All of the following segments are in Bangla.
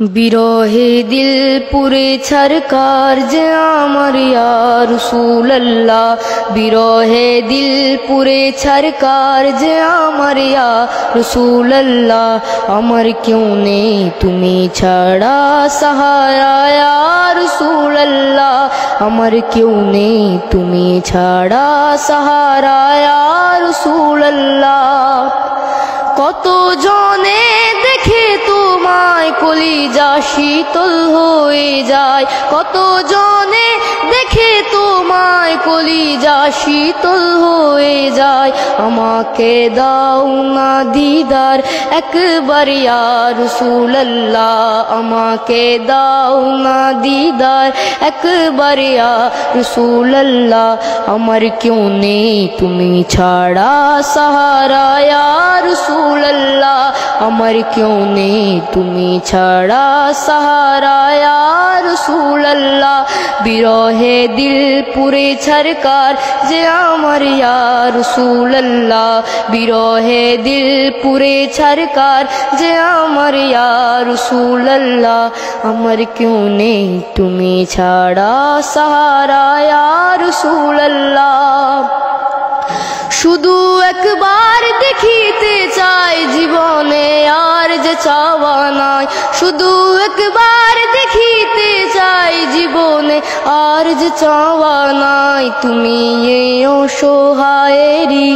বিরহে দিল পুরে ছরকার যে আমার ইয়া রাসূলুল্লাহ, বিরহে দিল পুরে ছরকার যে আমার ইয়া রাসূলুল্লাহ। আমার কেউ নেই তুমি ছাড়া সাহারা ইয়া রাসূলুল্লাহ, আমার কেউ নেই তুমি ছাড়া সাহারা ইয়া রাসূলুল্লাহ। কত জনে দেখে তোমায় কলিজা শীতল হয়ে যায়, কত জনে দেখে তোমায় কলিজা শীতল হয়ে যায়। আমাকে দাও না দিদার একবার ইয়া রাসূলুল্লাহ, আমাকে দাও না দিদার একবার ইয়া রাসূলুল্লাহ। আমার কেউ নেই তুমি ছাড়া সাহারা ইয়া রাসূলুল্লাহ, আমার কেউ নেই তুমি ছাড়া সাহারা ইয়া রাসূলুল্লাহ। বিরহে দিল পুরে ছরকার যে আমার ইয়া রাসূলুল্লাহ, বিরহে দিল পুরে ছরকার যে আমার ইয়া রাসূলুল্লাহ। আমার কেউ নেই তুমি ছাড়া সাহারা ইয়া রাসূলুল্লাহ। শুধু একবার দেখিতে চাই জীবনে আর যে চাওয়া নাই, শুধু একবার দেখিতে চাই জীবনে আর যে চাওয়া নাই। তুমি এই অসহায়েরই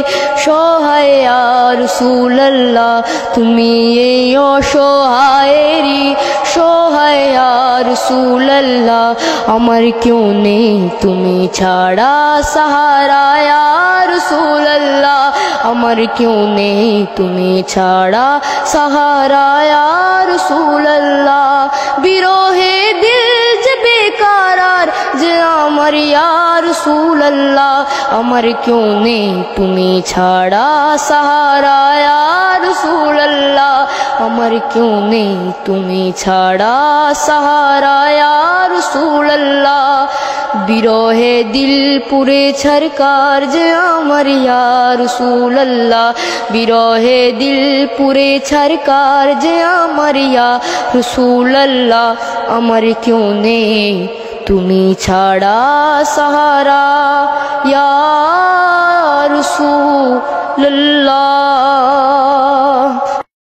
সহায় ইয়া রাসূলুল্লাহ, তুমি এই অসহায়েরই সহায় ইয়া রাসূলুল্লাহ। আমার কেউ নেই তুমি ছাড়া সাহারা ইয়া রাসূলুল্লাহ, আমার কেউ নেই তুমি ছাড়া সাহারা ইয়া রাসূলুল্লাহ। বিরহে দিল যে বেকারার যে আমার ইয়া রাসূলুল্লাহ, আমার কেউ নেই তুমি ছাড়া সাহারা ইয়া রাসূলুল্লাহ, আমার কেউ নেই তুমি ছাড়া সাহারা ইয়া রাসূলুল্লাহ। বিরহে দিল পুরে ছরকার যে আমার ইয়া রাসূলুল্লাহ, বিরহে দিল পুরে ছরকার যে আমার ইয়া রাসূলুল্লাহ। আমার কেউ নেই তুমি ছাড়া সাহারা ইয়া রাসূলুল্লাহ।